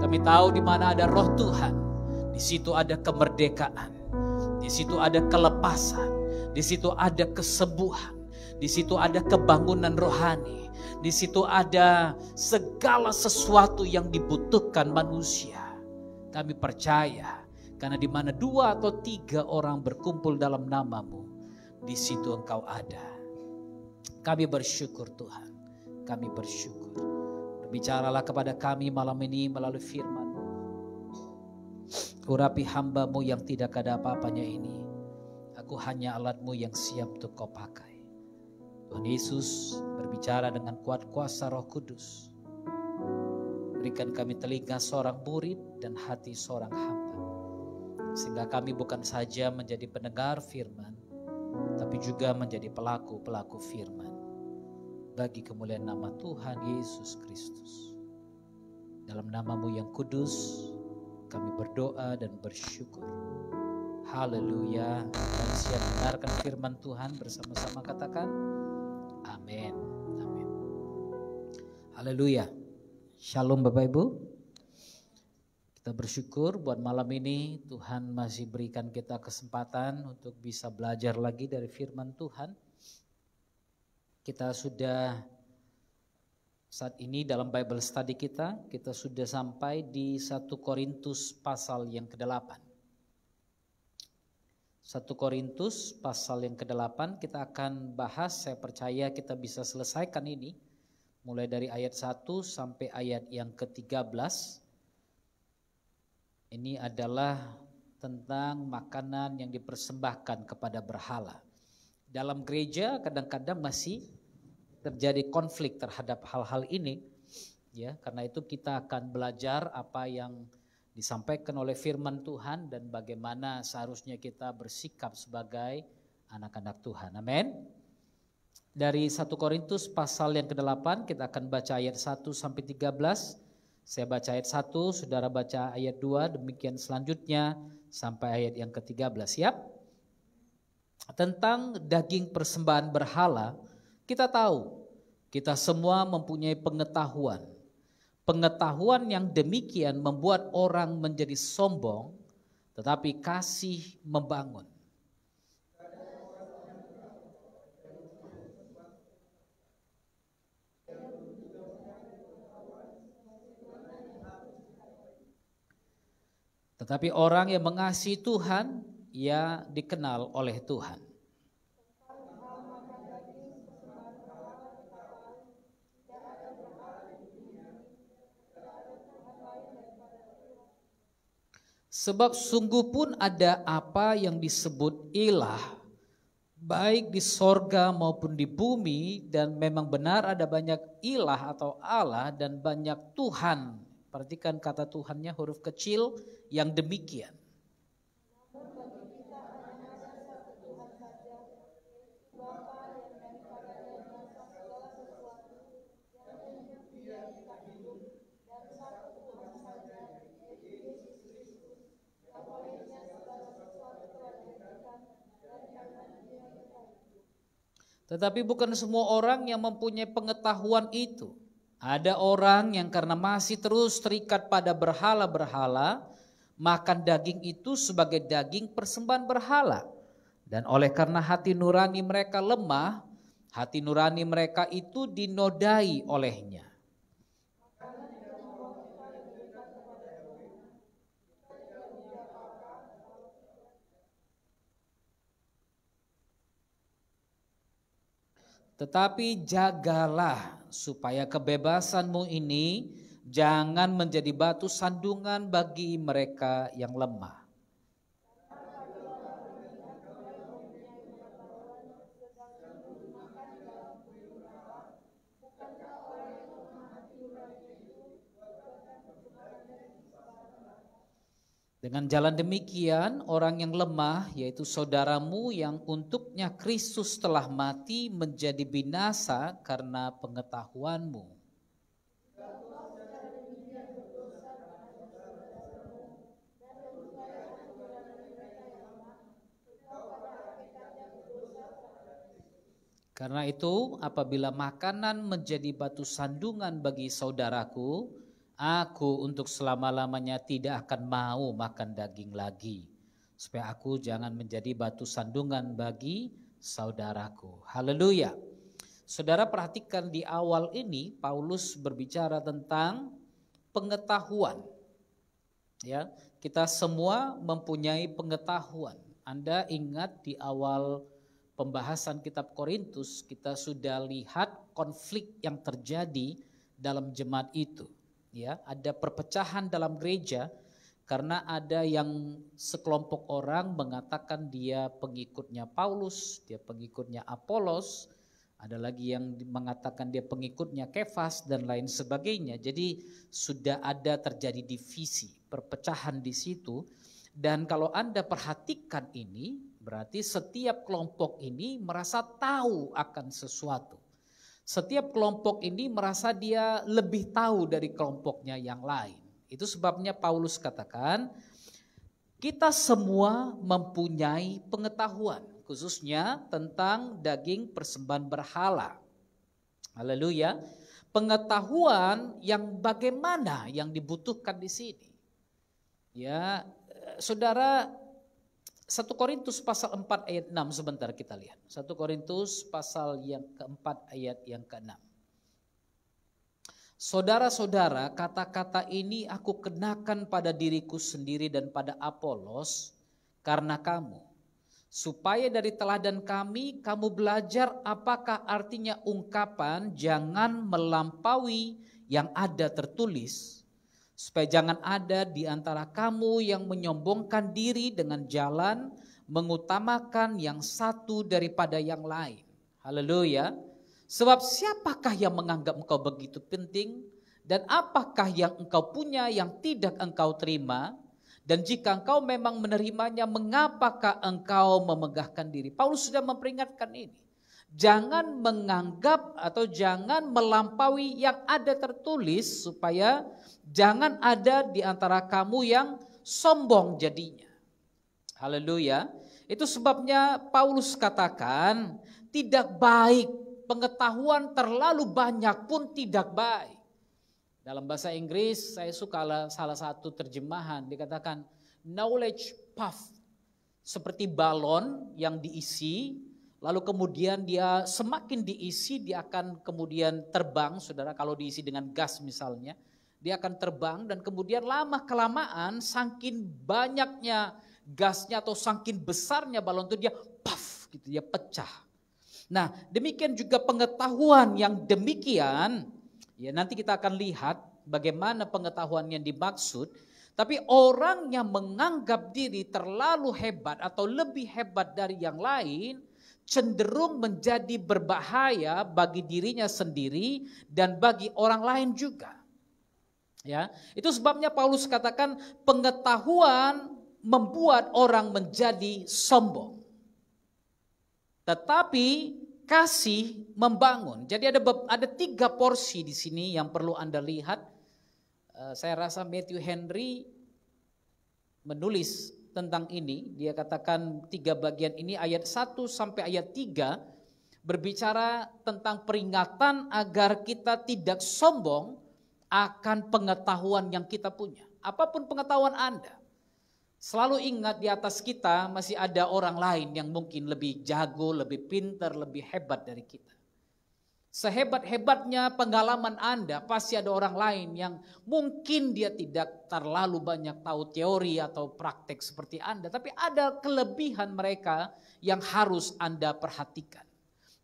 Kami tahu di mana ada roh Tuhan, di situ ada kemerdekaan, di situ ada kelepasan, di situ ada kesembuhan, di situ ada kebangunan rohani, di situ ada segala sesuatu yang dibutuhkan manusia. Kami percaya karena di mana 2 atau 3 orang berkumpul dalam nama-Mu, di situ Engkau ada. Kami bersyukur Tuhan, kami bersyukur. Berbicaralah kepada kami malam ini melalui firman-Mu. Urapi hamba-Mu yang tidak ada apa-apanya ini. Aku hanya alat-Mu yang siap untuk Kau pakai. Tuhan Yesus berbicara dengan kuat kuasa Roh Kudus. Berikan kami telinga seorang murid dan hati seorang hamba. Sehingga kami bukan saja menjadi pendengar firman, tapi juga menjadi pelaku-pelaku firman. Bagi kemuliaan nama Tuhan Yesus Kristus. Dalam nama-Mu yang kudus, kami berdoa dan bersyukur. Haleluya. Dan siap mendengarkan firman Tuhan bersama-sama katakan amin. Amin. Haleluya. Shalom Bapak Ibu. Kita bersyukur buat malam ini Tuhan masih berikan kita kesempatan untuk bisa belajar lagi dari firman Tuhan. Kita sudah saat ini dalam Bible study kita sudah sampai di 1 Korintus pasal yang ke-8. 1 Korintus pasal yang ke-8 kita akan bahas, saya percaya kita bisa selesaikan ini. Mulai dari ayat 1 sampai ayat yang ke-13. Ini adalah tentang makanan yang dipersembahkan kepada berhala. Dalam gereja kadang-kadang masih terjadi konflik terhadap hal-hal ini, ya. Karena itu kita akan belajar apa yang disampaikan oleh firman Tuhan dan bagaimana seharusnya kita bersikap sebagai anak-anak Tuhan. Amin. Dari 1 Korintus pasal yang ke-8 kita akan baca ayat 1 sampai 13. Saya baca ayat 1, saudara baca ayat 2, demikian selanjutnya sampai ayat yang ke-13. Siap? Tentang daging persembahan berhala, kita tahu, kita semua mempunyai pengetahuan. Pengetahuan yang demikian membuat orang menjadi sombong, tetapi kasih membangun. Tetapi orang yang mengasihi Tuhan, ia dikenal oleh Tuhan. Sebab sungguh pun ada apa yang disebut ilah, baik di sorga maupun di bumi, dan memang benar ada banyak ilah atau Allah dan banyak Tuhan. Perhatikan kata Tuhannya huruf kecil yang demikian. Tetapi bukan semua orang yang mempunyai pengetahuan itu. Ada orang yang karena masih terus terikat pada berhala-berhala, makan daging itu sebagai daging persembahan berhala. Dan oleh karena hati nurani mereka lemah, hati nurani mereka itu dinodai olehnya. Tetapi jagalah supaya kebebasanmu ini jangan menjadi batu sandungan bagi mereka yang lemah. Dengan jalan demikian, orang yang lemah, yaitu saudaramu yang untuknya Kristus telah mati, menjadi binasa karena pengetahuanmu. Karena itu, apabila makanan menjadi batu sandungan bagi saudaraku, Aku untuk selama-lamanya tidak akan mau makan daging lagi, supaya aku jangan menjadi batu sandungan bagi saudaraku. Haleluya. Saudara perhatikan di awal ini Paulus berbicara tentang pengetahuan. Ya, kita semua mempunyai pengetahuan. Anda ingat di awal pembahasan kitab Korintus kita sudah lihat konflik yang terjadi dalam jemaat itu. Ya, ada perpecahan dalam gereja karena ada yang sekelompok orang mengatakan dia pengikutnya Paulus, dia pengikutnya Apolos, ada lagi yang mengatakan dia pengikutnya Kefas dan lain sebagainya. Jadi sudah ada terjadi divisi, perpecahan di situ. Dan kalau Anda perhatikan ini, berarti setiap kelompok ini merasa tahu akan sesuatu. Setiap kelompok ini merasa dia lebih tahu dari kelompoknya yang lain. Itu sebabnya Paulus katakan, kita semua mempunyai pengetahuan, khususnya tentang daging persembahan berhala. Haleluya. Pengetahuan yang bagaimana yang dibutuhkan di sini. Ya, saudara, 1 Korintus pasal 4 ayat 6 sebentar kita lihat. 1 Korintus pasal yang keempat ayat yang ke-6. Saudara-saudara, kata-kata ini aku kenakan pada diriku sendiri dan pada Apolos karena kamu. Supaya dari teladan kami kamu belajar apakah artinya ungkapan jangan melampaui yang ada tertulis. Supaya jangan ada di antara kamu yang menyombongkan diri dengan jalan mengutamakan yang satu daripada yang lain. Haleluya. Sebab siapakah yang menganggap engkau begitu penting? Dan apakah yang engkau punya yang tidak engkau terima? Dan jika engkau memang menerimanya, mengapakah engkau memegahkan diri? Paulus sudah memperingatkan ini. Jangan menganggap atau jangan melampaui yang ada tertulis supaya jangan ada di antara kamu yang sombong jadinya. Haleluya. Itu sebabnya Paulus katakan tidak baik, pengetahuan terlalu banyak pun tidak baik. Dalam bahasa Inggris saya suka salah satu terjemahan dikatakan knowledge puff. Seperti balon yang diisi. Lalu kemudian dia semakin diisi dia akan kemudian terbang, saudara, kalau diisi dengan gas misalnya. Dia akan terbang dan kemudian lama kelamaan saking banyaknya gasnya atau saking besarnya balon itu dia puff gitu, dia pecah. Nah demikian juga pengetahuan yang demikian, ya nanti kita akan lihat bagaimana pengetahuan yang dimaksud. Tapi orang yang menganggap diri terlalu hebat atau lebih hebat dari yang lain, cenderung menjadi berbahaya bagi dirinya sendiri dan bagi orang lain juga. Ya, itu sebabnya Paulus katakan pengetahuan membuat orang menjadi sombong. Tetapi kasih membangun. Jadi ada 3 porsi di sini yang perlu Anda lihat. Saya rasa Matthew Henry menulis tentang ini, dia katakan 3 bagian ini ayat 1 sampai ayat 3 berbicara tentang peringatan agar kita tidak sombong akan pengetahuan yang kita punya. Apapun pengetahuan Anda, selalu ingat di atas kita masih ada orang lain yang mungkin lebih jago, lebih pintar, lebih hebat dari kita. Sehebat-hebatnya pengalaman Anda, pasti ada orang lain yang mungkin dia tidak terlalu banyak tahu teori atau praktek seperti Anda. Tapi ada kelebihan mereka yang harus Anda perhatikan.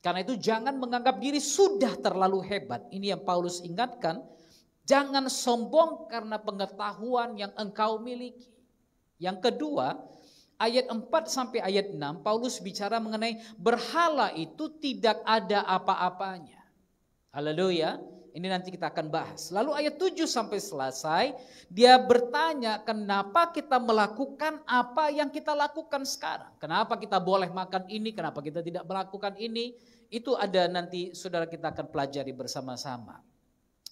Karena itu jangan menganggap diri sudah terlalu hebat. Ini yang Paulus ingatkan. Jangan sombong karena pengetahuan yang engkau miliki. Yang kedua, ayat 4 sampai ayat 6, Paulus bicara mengenai berhala itu tidak ada apa-apanya. Haleluya, ini nanti kita akan bahas. Lalu ayat 7 sampai selesai, dia bertanya kenapa kita melakukan apa yang kita lakukan sekarang. Kenapa kita boleh makan ini, kenapa kita tidak melakukan ini. Itu ada nanti saudara kita akan pelajari bersama-sama.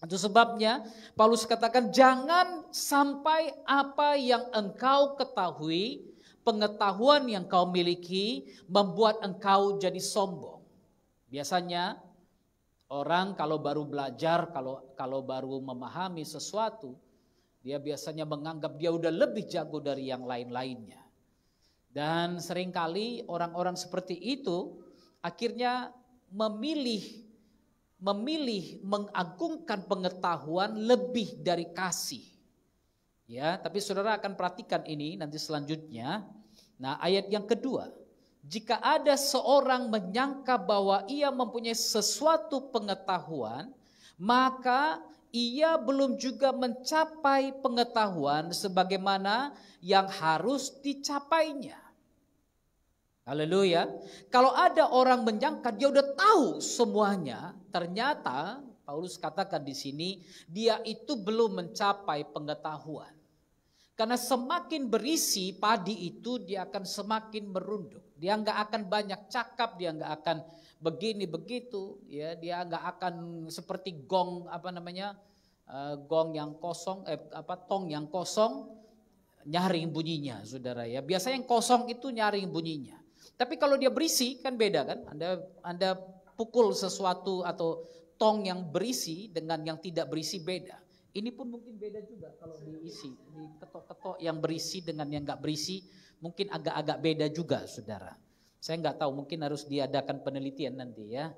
Itu sebabnya Paulus katakan jangan sampai apa yang engkau ketahui, pengetahuan yang kau miliki membuat engkau jadi sombong. Biasanya Orang kalau baru belajar, kalau baru memahami sesuatu, dia biasanya menganggap dia udah lebih jago dari yang lain-lainnya. Dan seringkali orang-orang seperti itu akhirnya memilih mengagungkan pengetahuan lebih dari kasih. Ya, tapi saudara akan perhatikan ini nanti selanjutnya. Nah, ayat yang kedua. Jika ada seorang menyangka bahwa ia mempunyai sesuatu pengetahuan, maka ia belum juga mencapai pengetahuan sebagaimana yang harus dicapainya. Haleluya. Kalau ada orang menyangka dia udah tahu semuanya, ternyata Paulus katakan di sini dia itu belum mencapai pengetahuan. Karena semakin berisi padi itu dia akan semakin merunduk. Dia nggak akan banyak cakap, dia nggak akan begini begitu, ya dia nggak akan seperti gong gong yang kosong, tong yang kosong nyaring bunyinya, saudara ya. Biasanya yang kosong itu nyaring bunyinya. Tapi kalau dia berisi kan beda kan. Anda pukul sesuatu atau tong yang berisi dengan yang tidak berisi beda. Ini pun mungkin beda juga kalau diisi, di ketok-ketok yang berisi dengan yang nggak berisi mungkin agak-agak beda juga, saudara. Saya nggak tahu, mungkin harus diadakan penelitian nanti ya.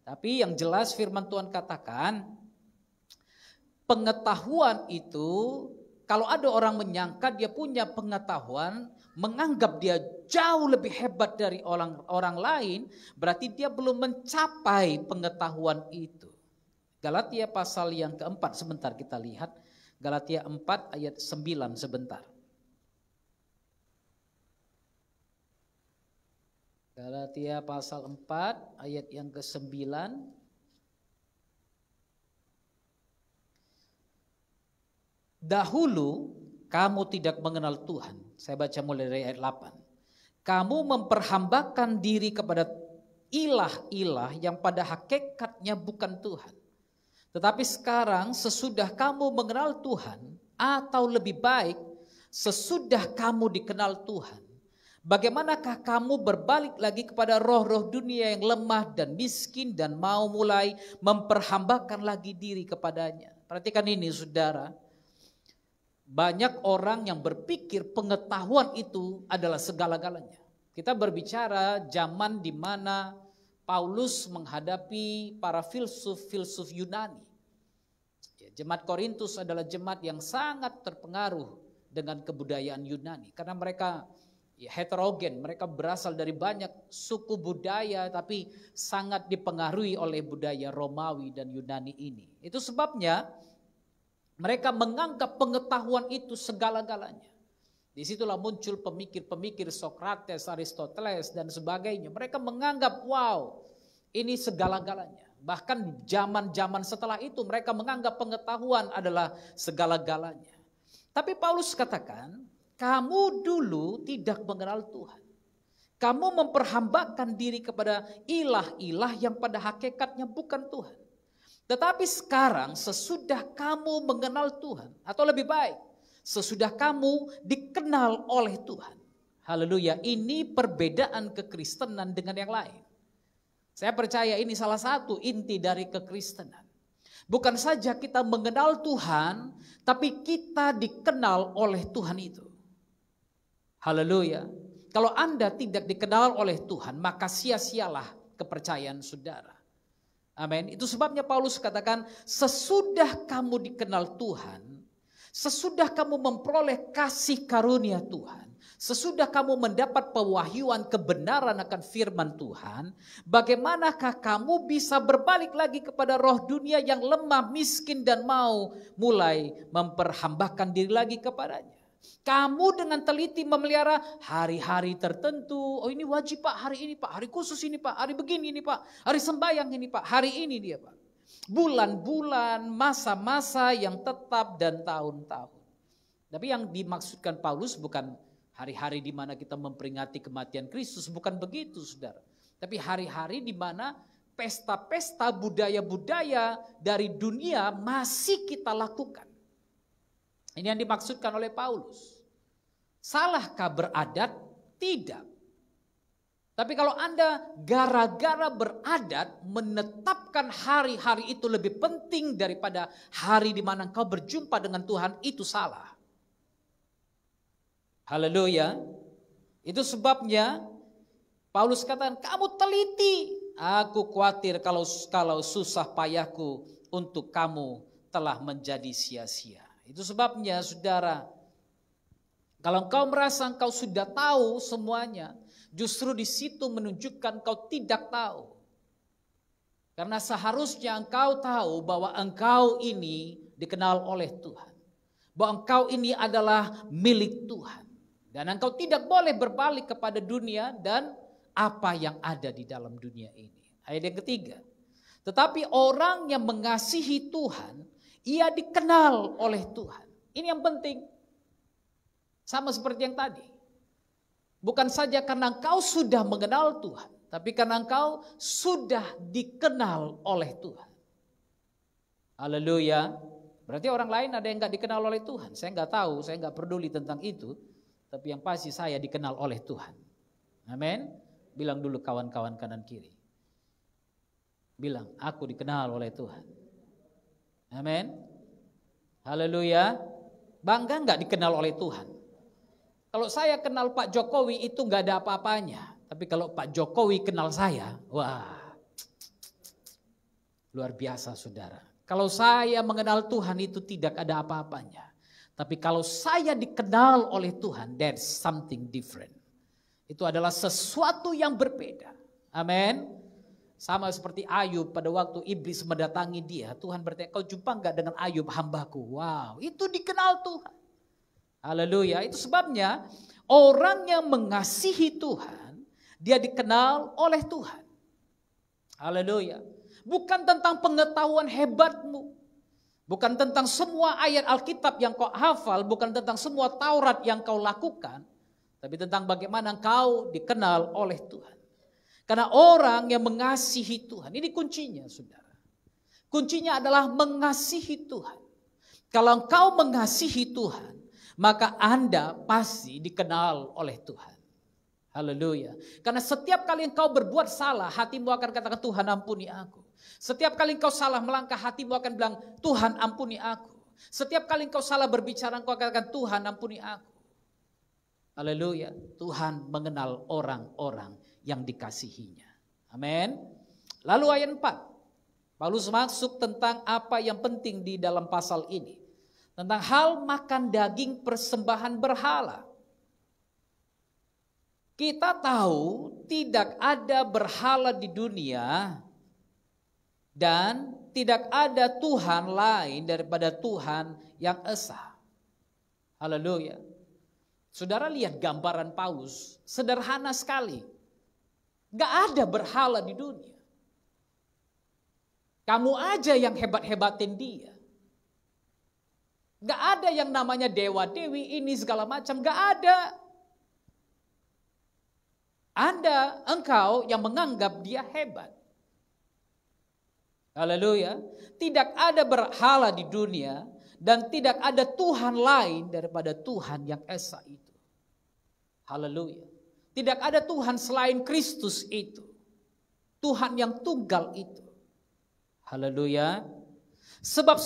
Tapi yang jelas firman Tuhan katakan, pengetahuan itu kalau ada orang menyangka dia punya pengetahuan, menganggap dia jauh lebih hebat dari orang lain, berarti dia belum mencapai pengetahuan itu. Galatia pasal yang keempat, sebentar kita lihat. Galatia 4 ayat 9 sebentar. Galatia pasal 4 ayat yang ke-9. Dahulu kamu tidak mengenal Tuhan. Saya baca mulai dari ayat 8. Kamu memperhambakan diri kepada ilah-ilah yang pada hakikatnya bukan Tuhan. Tetapi sekarang sesudah kamu mengenal Tuhan, atau lebih baik sesudah kamu dikenal Tuhan, bagaimanakah kamu berbalik lagi kepada roh-roh dunia yang lemah dan miskin dan mau mulai memperhambakan lagi diri kepadanya? Perhatikan ini saudara. Banyak orang yang berpikir pengetahuan itu adalah segala-galanya. Kita berbicara zaman di mana Paulus menghadapi para filsuf Yunani. Jemaat Korintus adalah jemaat yang sangat terpengaruh dengan kebudayaan Yunani. Karena mereka heterogen, mereka berasal dari banyak suku budaya tapi sangat dipengaruhi oleh budaya Romawi dan Yunani ini. Itu sebabnya mereka menganggap pengetahuan itu segala-galanya. Disitulah muncul pemikir-pemikir Sokrates, Aristoteles dan sebagainya. Mereka menganggap wow, ini segala-galanya. Bahkan zaman-zaman setelah itu mereka menganggap pengetahuan adalah segala-galanya. Tapi Paulus katakan, kamu dulu tidak mengenal Tuhan. Kamu memperhambakan diri kepada ilah-ilah yang pada hakikatnya bukan Tuhan. Tetapi sekarang sesudah kamu mengenal Tuhan, atau lebih baik, sesudah kamu dikenal oleh Tuhan. Haleluya, ini perbedaan kekristenan dengan yang lain. Saya percaya ini salah satu inti dari kekristenan. Bukan saja kita mengenal Tuhan, tapi kita dikenal oleh Tuhan itu. Haleluya. Kalau Anda tidak dikenal oleh Tuhan, maka sia-sialah kepercayaan saudara. Amin. Itu sebabnya Paulus katakan, sesudah kamu dikenal Tuhan, sesudah kamu memperoleh kasih karunia Tuhan, sesudah kamu mendapat pewahyuan kebenaran akan firman Tuhan, bagaimanakah kamu bisa berbalik lagi kepada roh dunia yang lemah, miskin dan mau mulai memperhambakan diri lagi kepadanya? Kamu dengan teliti memelihara hari-hari tertentu. Oh ini wajib Pak, hari ini Pak, hari khusus ini Pak, hari begini ini Pak, hari sembahyang ini Pak, hari ini dia Pak. Bulan-bulan, masa-masa yang tetap dan tahun-tahun. Tapi yang dimaksudkan Paulus bukan hari-hari di mana kita memperingati kematian Kristus, bukan begitu saudara. Tapi hari-hari di mana pesta-pesta budaya-budaya dari dunia masih kita lakukan. Ini yang dimaksudkan oleh Paulus. Salahkah beradat? Tidak. Tapi kalau Anda gara-gara beradat menetapkan hari-hari itu lebih penting daripada hari di mana engkau berjumpa dengan Tuhan, itu salah. Haleluya. Itu sebabnya Paulus katakan, kamu teliti. Aku khawatir kalau susah payahku untuk kamu telah menjadi sia-sia. Itu sebabnya saudara, kalau engkau merasa engkau sudah tahu semuanya, justru di situ menunjukkan engkau tidak tahu. Karena seharusnya engkau tahu bahwa engkau ini dikenal oleh Tuhan. Bahwa engkau ini adalah milik Tuhan. Dan engkau tidak boleh berbalik kepada dunia dan apa yang ada di dalam dunia ini. Ayat yang ketiga. Tetapi orang yang mengasihi Tuhan, ia dikenal oleh Tuhan. Ini yang penting. Sama seperti yang tadi. Bukan saja karena engkau sudah mengenal Tuhan, tapi karena engkau sudah dikenal oleh Tuhan. Haleluya. Berarti orang lain ada yang gak dikenal oleh Tuhan. Saya gak tahu, saya gak peduli tentang itu. Tapi yang pasti saya dikenal oleh Tuhan. Amin. Bilang dulu kawan-kawan kanan kiri. Bilang, aku dikenal oleh Tuhan. Amin. Haleluya. Bangga gak dikenal oleh Tuhan? Kalau saya kenal Pak Jokowi itu gak ada apa-apanya. Tapi kalau Pak Jokowi kenal saya, wah, luar biasa saudara. Kalau saya mengenal Tuhan itu tidak ada apa-apanya. Tapi kalau saya dikenal oleh Tuhan, there's something different. Itu adalah sesuatu yang berbeda. Amin. Sama seperti Ayub pada waktu iblis mendatangi dia. Tuhan bertanya, kau jumpa gak dengan Ayub hambaku? Wow, itu dikenal Tuhan. Haleluya. Itu sebabnya orang yang mengasihi Tuhan, dia dikenal oleh Tuhan. Haleluya. Bukan tentang pengetahuan hebatmu. Bukan tentang semua ayat Alkitab yang kau hafal. Bukan tentang semua Taurat yang kau lakukan. Tapi tentang bagaimana kau dikenal oleh Tuhan. Karena orang yang mengasihi Tuhan. Ini kuncinya saudara. Kuncinya adalah mengasihi Tuhan. Kalau engkau mengasihi Tuhan, maka Anda pasti dikenal oleh Tuhan. Haleluya. Karena setiap kali engkau berbuat salah, hatimu akan katakan, Tuhan ampuni aku. Setiap kali engkau salah melangkah, hatimu akan bilang, Tuhan ampuni aku. Setiap kali engkau salah berbicara, engkau akan katakan, Tuhan ampuni aku. Haleluya. Tuhan mengenal orang-orang yang dikasihinya. Amin. Lalu ayat 4. Paulus masuk tentang apa yang penting di dalam pasal ini. Tentang hal makan daging persembahan berhala. Kita tahu tidak ada berhala di dunia dan tidak ada Tuhan lain daripada Tuhan yang esa. Haleluya. Saudara lihat gambaran Paulus, sederhana sekali. Gak ada berhala di dunia. Kamu aja yang hebat-hebatin dia. Gak ada yang namanya dewa-dewi ini segala macam, gak ada. Engkau yang menganggap dia hebat. Haleluya. Tidak ada berhala di dunia dan tidak ada Tuhan lain daripada Tuhan yang esa itu. Haleluya. Tidak ada Tuhan selain Kristus itu. Tuhan yang tunggal itu. Haleluya. Sebab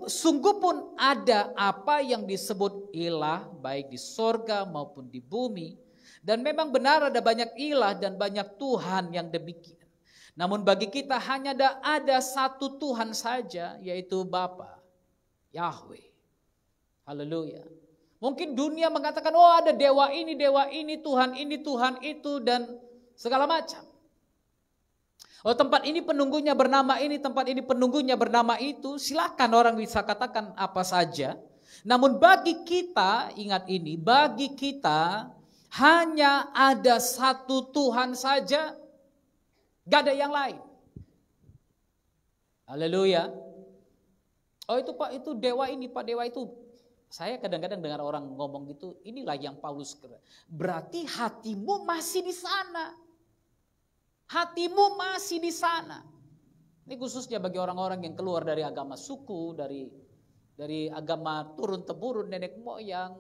sungguh pun ada apa yang disebut ilah, baik di sorga maupun di bumi. Dan memang benar ada banyak ilah dan banyak Tuhan yang demikian. Namun bagi kita hanya ada satu Tuhan saja, yaitu Bapa, Yahweh. Haleluya. Mungkin dunia mengatakan, oh ada dewa ini, Tuhan itu, dan segala macam. Oh tempat ini penunggunya bernama ini, tempat ini penunggunya bernama itu. Silakan orang bisa katakan apa saja. Namun bagi kita, ingat ini, bagi kita hanya ada satu Tuhan saja. Gak ada yang lain. Haleluya. Oh itu Pak, itu dewa ini, Pak dewa itu. Saya kadang-kadang dengar orang ngomong gitu, inilah yang Paulus kira. Berarti hatimu masih di sana. Hatimu masih di sana. Ini khususnya bagi orang-orang yang keluar dari agama suku, dari agama turun-temurun nenek moyang.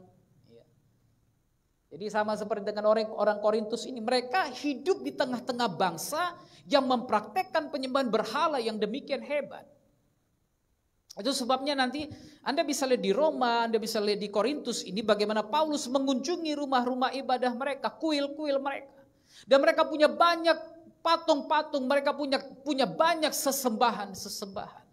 Jadi sama seperti dengan orang Korintus ini, mereka hidup di tengah-tengah bangsa yang mempraktekkan penyembahan berhala yang demikian hebat. Itu sebabnya nanti Anda bisa lihat di Roma, Anda bisa lihat di Korintus ini bagaimana Paulus mengunjungi rumah-rumah ibadah mereka, kuil-kuil mereka. Dan mereka punya banyak patung-patung, mereka punya banyak sesembahan-sesembahan.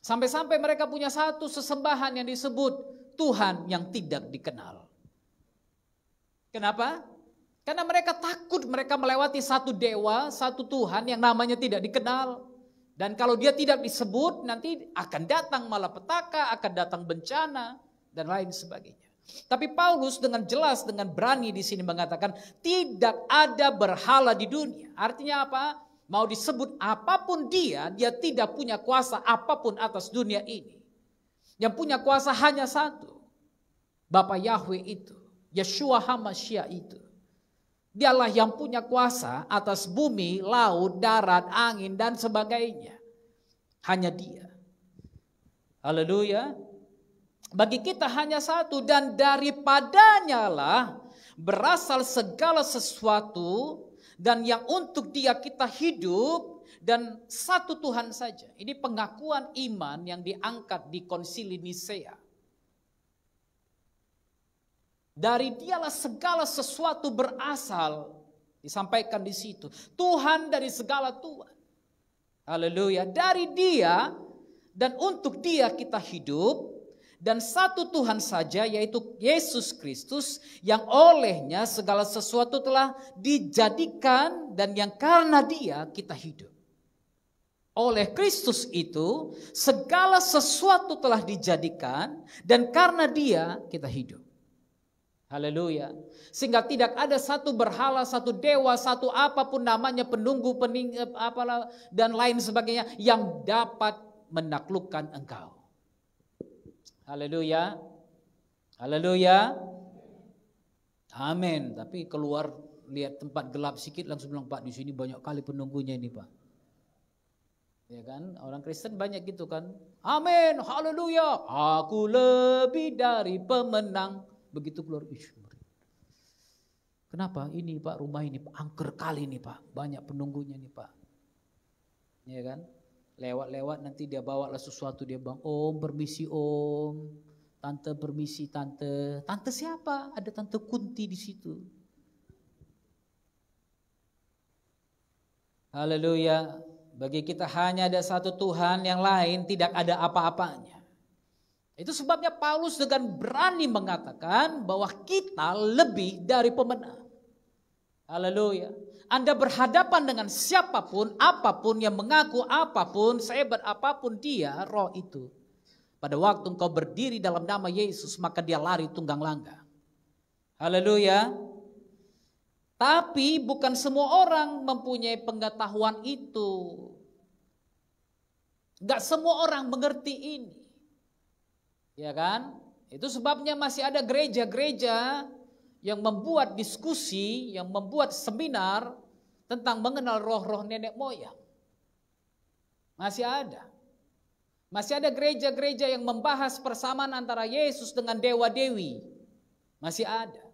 Sampai-sampai mereka punya satu sesembahan yang disebut Tuhan yang tidak dikenal. Kenapa? Karena mereka takut mereka melewati satu dewa, satu Tuhan yang namanya tidak dikenal. Dan kalau dia tidak disebut nanti akan datang malapetaka, akan datang bencana dan lain sebagainya. Tapi Paulus dengan jelas, dengan berani di sini mengatakan tidak ada berhala di dunia. Artinya apa? Mau disebut apapun dia tidak punya kuasa apapun atas dunia ini. Yang punya kuasa hanya satu. Bapa Yahweh itu. Yeshua HaMashiach itu. Dialah yang punya kuasa atas bumi, laut, darat, angin, dan sebagainya. Hanya dia. Haleluya. Bagi kita hanya satu, dan daripadanya lah berasal segala sesuatu, dan yang untuk dia kita hidup, dan satu Tuhan saja. Ini pengakuan iman yang diangkat di Konsili Nisea. Dari dialah segala sesuatu berasal, disampaikan di situ. Tuhan dari segala Tuhan. Haleluya. Dari dia dan untuk dia kita hidup. Dan satu Tuhan saja, yaitu Yesus Kristus, yang olehnya segala sesuatu telah dijadikan dan yang karena dia kita hidup. Oleh Kristus itu segala sesuatu telah dijadikan dan karena dia kita hidup. Haleluya. Sehingga tidak ada satu berhala, satu dewa, satu apapun namanya, penunggu, apalah dan lain sebagainya yang dapat menaklukkan engkau. Haleluya. Haleluya. Amin. Tapi keluar lihat tempat gelap sedikit langsung bilang, Pak, di sini banyak kali penunggunya ini, Pak. Ya kan? Orang Kristen banyak gitu kan. Amin. Haleluya. Aku lebih dari pemenang. Begitu keluar. Kenapa? Ini Pak, rumah ini angker kali nih Pak. Banyak penunggunya nih Pak. Ya kan? Lewat-lewat nanti dia bawalah sesuatu, dia bilang, Om permisi Om, Tante permisi Tante. Tante siapa? Ada Tante Kunti di situ. Haleluya. Bagi kita hanya ada satu Tuhan, yang lain tidak ada apa-apanya. Itu sebabnya Paulus dengan berani mengatakan bahwa kita lebih dari pemenang. Haleluya. Anda berhadapan dengan siapapun, apapun yang mengaku apapun, sehebat apapun dia, roh itu. Pada waktu engkau berdiri dalam nama Yesus, maka dia lari tunggang langgang. Haleluya. Tapi bukan semua orang mempunyai pengetahuan itu. Gak semua orang mengerti ini. Ya kan? Itu sebabnya masih ada gereja-gereja yang membuat diskusi, yang membuat seminar tentang mengenal roh-roh nenek moyang. Masih ada. Masih ada gereja-gereja yang membahas persamaan antara Yesus dengan dewa-dewi. Masih ada.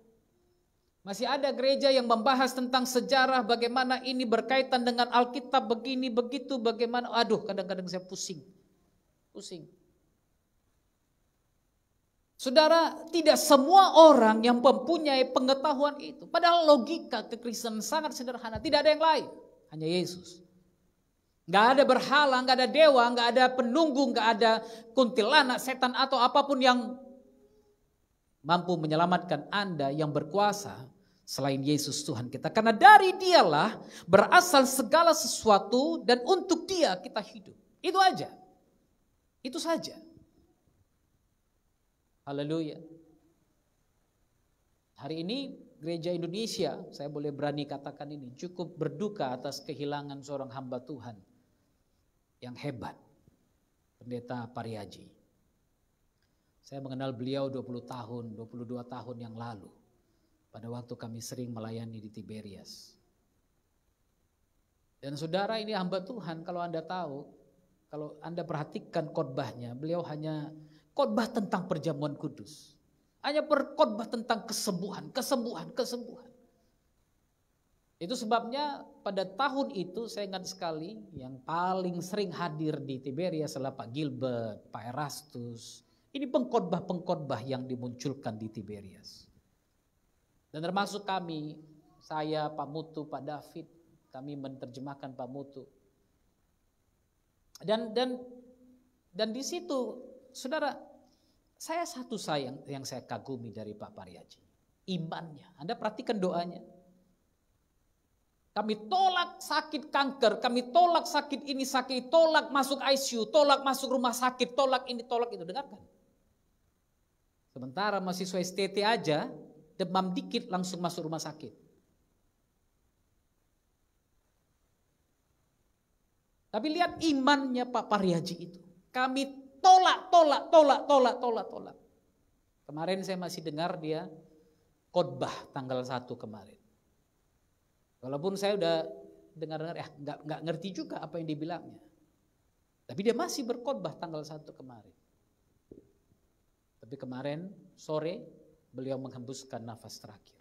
Masih ada gereja yang membahas tentang sejarah bagaimana ini berkaitan dengan Alkitab begini begitu bagaimana. Aduh, kadang-kadang saya pusing. Pusing. Saudara, tidak semua orang yang mempunyai pengetahuan itu. Padahal logika kekristenan sangat sederhana. Tidak ada yang lain. Hanya Yesus. Gak ada berhala, gak ada dewa, gak ada penunggu, gak ada kuntilanak, setan atau apapun yang mampu menyelamatkan Anda yang berkuasa selain Yesus Tuhan kita. Karena dari dialah berasal segala sesuatu dan untuk dia kita hidup. Itu aja. Itu saja. Haleluya. Hari ini gereja Indonesia, saya boleh berani katakan ini, cukup berduka atas kehilangan seorang hamba Tuhan yang hebat, Pendeta Pariaji. Saya mengenal beliau 20 tahun, 22 tahun yang lalu, pada waktu kami sering melayani di Tiberias. Dan saudara, ini hamba Tuhan, kalau Anda tahu, kalau Anda perhatikan khotbahnya, beliau hanya khotbah tentang perjamuan kudus. Hanya berkhotbah tentang kesembuhan, kesembuhan, kesembuhan. Itu sebabnya pada tahun itu saya ingat sekali yang paling sering hadir di Tiberias adalah Pak Gilbert, Pak Erastus. Ini pengkhotbah-pengkhotbah yang dimunculkan di Tiberias. Dan termasuk kami, saya, Pak Mutu, Pak David, kami menerjemahkan Pak Mutu. Dan di situ, saudara, saya satu yang saya kagumi dari Pak Pariaji, imannya. Anda perhatikan doanya. Kami tolak sakit kanker, kami tolak sakit ini, sakit, tolak masuk ICU, tolak masuk rumah sakit, tolak ini, tolak itu. Dengarkan. Sementara mahasiswa STT aja, demam dikit langsung masuk rumah sakit. Tapi lihat imannya Pak Pariaji itu. Kami tolak. Kemarin saya masih dengar dia khotbah tanggal 1 kemarin. Walaupun saya udah dengar-dengar nggak ngerti juga apa yang dibilangnya. Tapi dia masih berkhotbah tanggal 1 kemarin. Tapi kemarin sore beliau menghembuskan nafas terakhir.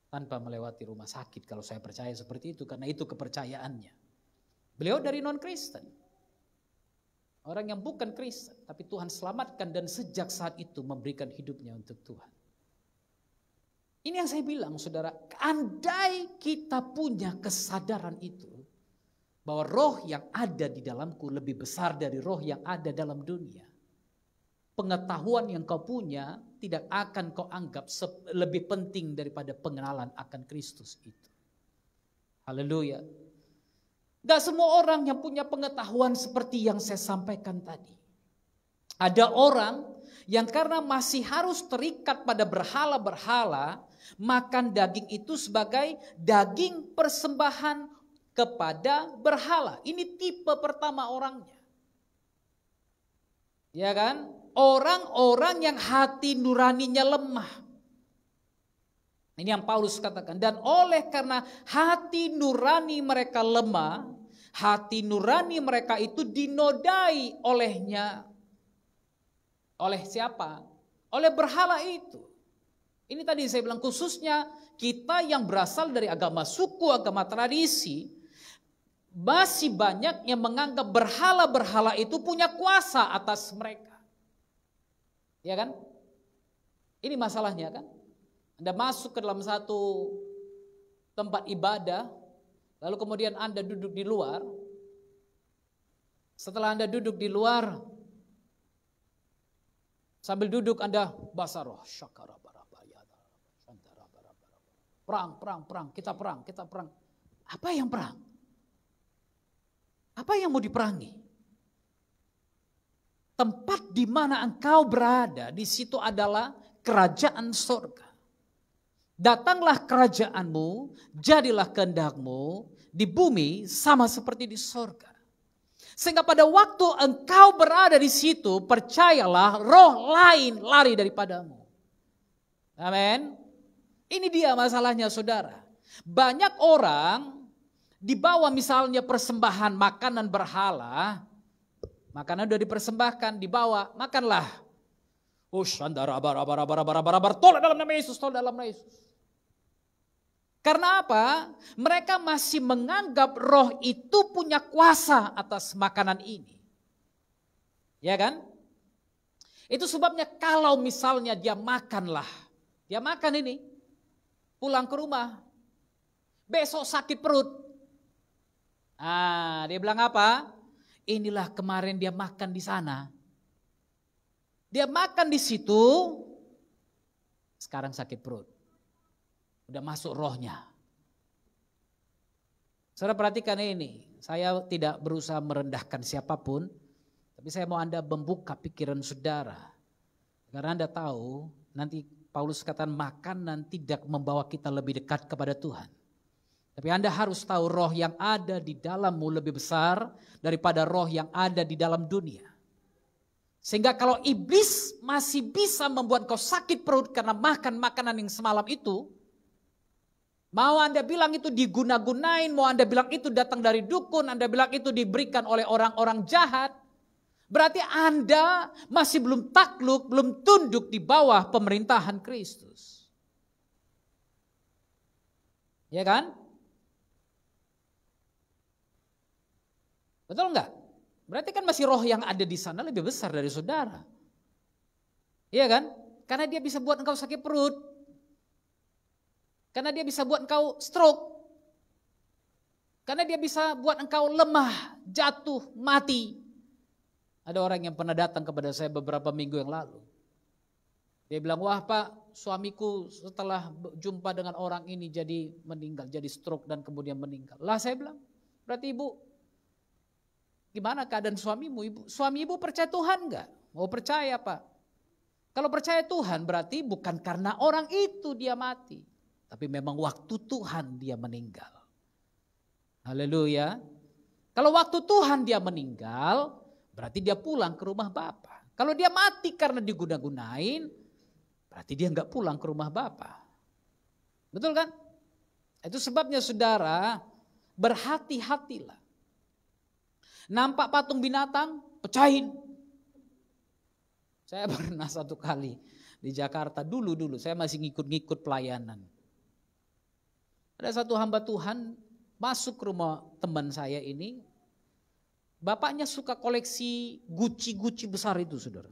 Tanpa melewati rumah sakit, kalau saya percaya seperti itu, karena itu kepercayaannya. Beliau dari non-Kristen. Orang yang bukan Kristen, tapi Tuhan selamatkan dan sejak saat itu memberikan hidupnya untuk Tuhan. Ini yang saya bilang, saudara, andai kita punya kesadaran itu, bahwa roh yang ada di dalamku lebih besar dari roh yang ada dalam dunia. Pengetahuan yang kau punya tidak akan kau anggap lebih penting daripada pengenalan akan Kristus itu. Haleluya. Gak semua orang yang punya pengetahuan seperti yang saya sampaikan tadi. Ada orang yang karena masih harus terikat pada berhala-berhala, makan daging itu sebagai daging persembahan kepada berhala. Ini tipe pertama orangnya. Ya kan? Orang-orang yang hati nuraninya lemah. Ini yang Paulus katakan. Dan oleh karena hati nurani mereka lemah, hati nurani mereka itu dinodai olehnya. Oleh siapa? Oleh berhala itu. Ini tadi saya bilang khususnya kita yang berasal dari agama suku, agama tradisi, masih banyak yang menganggap berhala-berhala itu punya kuasa atas mereka. Ya kan? Ini masalahnya kan? Anda masuk ke dalam satu tempat ibadah, lalu kemudian Anda duduk di luar. Setelah Anda duduk di luar, sambil duduk Anda basaroh, perang, kita perang. Apa yang perang? Apa yang mau diperangi? Tempat di mana engkau berada, di situ adalah kerajaan sorga. Datanglah kerajaanmu, jadilah kehendakmu di bumi sama seperti di sorga. Sehingga pada waktu engkau berada di situ, percayalah roh lain lari daripadamu. Amin. Ini dia masalahnya saudara. Banyak orang dibawa misalnya persembahan makanan berhala, makanan sudah dipersembahkan, dibawa, makanlah. Tolak dalam nama Yesus, tolak dalam nama Yesus. Karena apa? Mereka masih menganggap roh itu punya kuasa atas makanan ini. Ya kan? Itu sebabnya kalau misalnya dia makan ini, pulang ke rumah, besok sakit perut. Dia bilang apa? Inilah kemarin dia makan di sana. Dia makan di situ, sekarang sakit perut. Udah masuk rohnya. Saudara perhatikan ini, saya tidak berusaha merendahkan siapapun, tapi saya mau Anda membuka pikiran saudara. Karena Anda tahu, nanti Paulus katakan makanan tidak membawa kita lebih dekat kepada Tuhan. Tapi Anda harus tahu roh yang ada di dalammu lebih besar daripada roh yang ada di dalam dunia. Sehingga kalau iblis masih bisa membuat kau sakit perut karena makan makanan yang semalam itu, mau Anda bilang itu diguna-gunain, mau Anda bilang itu datang dari dukun, Anda bilang itu diberikan oleh orang-orang jahat, Berarti Anda masih belum takluk, belum tunduk di bawah pemerintahan Kristus. Ya kan? Betul enggak? Berarti kan masih roh yang ada di sana lebih besar dari saudara. Iya kan? Karena dia bisa buat engkau sakit perut. Karena dia bisa buat engkau stroke. Karena dia bisa buat engkau lemah, jatuh, mati. Ada orang yang pernah datang kepada saya beberapa minggu yang lalu. Dia bilang, wah Pak, suamiku setelah jumpa dengan orang ini jadi meninggal, jadi stroke dan kemudian meninggal. Lah saya bilang, berarti ibu, gimana keadaan suamimu? Suami ibu percaya Tuhan enggak? Mau percaya Pak? Kalau percaya Tuhan berarti bukan karena orang itu dia mati. Tapi memang waktu Tuhan dia meninggal. Haleluya. Kalau waktu Tuhan dia meninggal, berarti dia pulang ke rumah Bapa. Kalau dia mati karena diguna-gunain, berarti dia enggak pulang ke rumah Bapa. Betul kan? Itu sebabnya saudara, berhati-hatilah. Nampak patung binatang, pecahin. Saya pernah satu kali di Jakarta, dulu saya masih ngikut-ngikut pelayanan. Ada satu hamba Tuhan masuk ke rumah teman saya ini. Bapaknya suka koleksi Gucci besar itu saudara.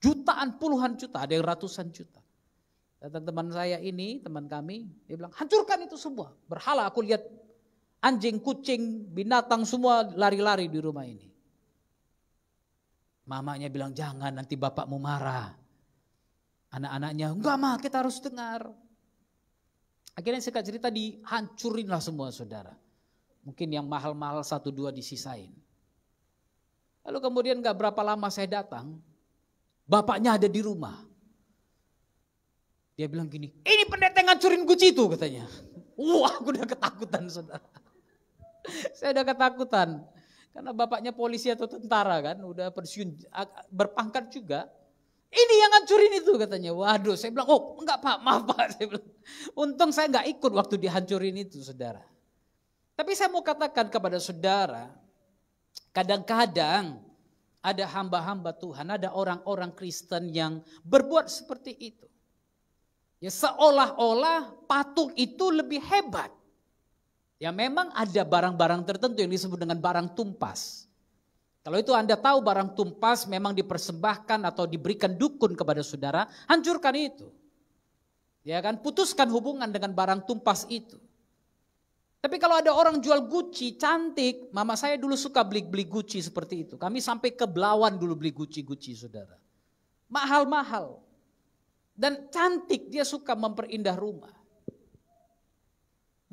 Jutaan, puluhan juta, ada yang ratusan juta. Datang teman saya ini, teman kami, dia bilang hancurkan itu semua. Berhala aku lihat anjing, kucing, binatang semua lari-lari di rumah ini. Mamanya bilang jangan nanti bapakmu marah. Anak-anaknya enggak mah kita harus dengar. Akhirnya singkat cerita dihancurin lah semua saudara. Mungkin yang mahal-mahal 1-2 disisain. Lalu kemudian gak berapa lama saya datang, bapaknya ada di rumah. Dia bilang gini, ini pendeta yang ngancurin Gucci itu katanya. Wah aku udah ketakutan saudara. Saya udah ketakutan. Karena bapaknya polisi atau tentara kan, udah pensiun, berpangkat juga. Ini yang ngancurin itu katanya. Waduh saya bilang, oh enggak Pak, maaf Pak. Saya bilang, untung saya enggak ikut waktu dihancurin itu saudara. Tapi saya mau katakan kepada saudara, kadang-kadang ada hamba-hamba Tuhan, ada orang-orang Kristen yang berbuat seperti itu. Ya seolah-olah patung itu lebih hebat. Ya memang ada barang-barang tertentu yang disebut dengan barang tumpas. Kalau itu Anda tahu barang tumpas memang dipersembahkan atau diberikan dukun kepada saudara, hancurkan itu. Ya kan, putuskan hubungan dengan barang tumpas itu. Tapi kalau ada orang jual Gucci cantik, mama saya dulu suka beli Gucci seperti itu. Kami sampai ke Belawan dulu beli Gucci saudara. Mahal-mahal. Dan cantik, dia suka memperindah rumah.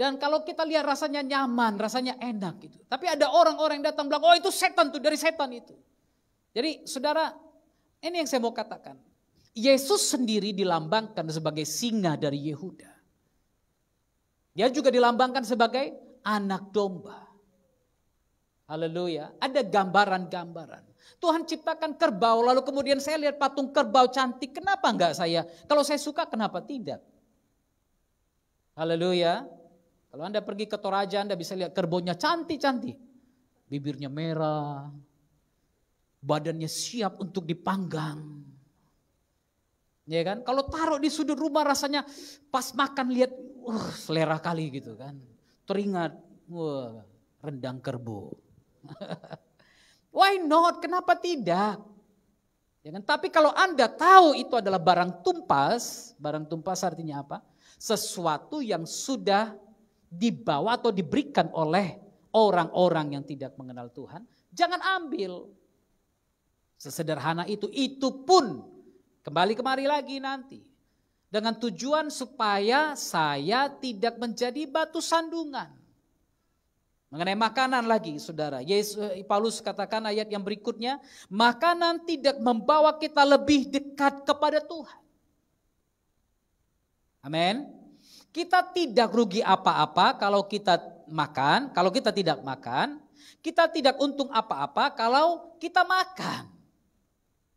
Dan kalau kita lihat rasanya nyaman, rasanya enak gitu. Tapi ada orang-orang yang datang bilang, oh itu setan tuh, dari setan itu. Jadi saudara, ini yang saya mau katakan. Yesus sendiri dilambangkan sebagai singa dari Yehuda. Dia juga dilambangkan sebagai anak domba. Haleluya. Ada gambaran-gambaran. Tuhan ciptakan kerbau, lalu kemudian saya lihat patung kerbau cantik. Kenapa enggak saya? Kalau saya suka, kenapa tidak? Haleluya. Kalau Anda pergi ke Toraja, Anda bisa lihat kerbaunya cantik-cantik. Bibirnya merah. Badannya siap untuk dipanggang. Ya kan? Kalau taruh di sudut rumah rasanya pas makan lihat selera kali gitu kan. Teringat rendang kerbau. Why not? Kenapa tidak? Ya kan? Tapi kalau Anda tahu itu adalah barang tumpas artinya apa? Sesuatu yang sudah dibawa atau diberikan oleh orang-orang yang tidak mengenal Tuhan, jangan ambil. Sesederhana itu pun kembali kemari lagi nanti. Dengan tujuan supaya saya tidak menjadi batu sandungan. Mengenai makanan lagi saudara, Paulus katakan ayat yang berikutnya, makanan tidak membawa kita lebih dekat kepada Tuhan. Amin. Kita tidak rugi apa-apa kalau kita makan, kalau kita tidak makan. Kita tidak untung apa-apa kalau kita makan.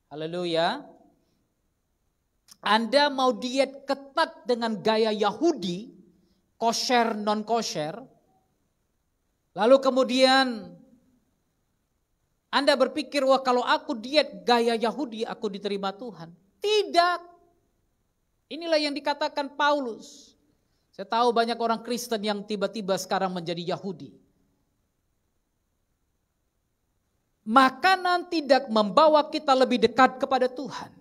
Haleluya. Anda mau diet ketat dengan gaya Yahudi, kosher, non-kosher. Lalu kemudian Anda berpikir, wah kalau aku diet gaya Yahudi aku diterima Tuhan. Tidak. Inilah yang dikatakan Paulus. Saya tahu banyak orang Kristen yang tiba-tiba sekarang menjadi Yahudi. Makanan tidak membawa kita lebih dekat kepada Tuhan.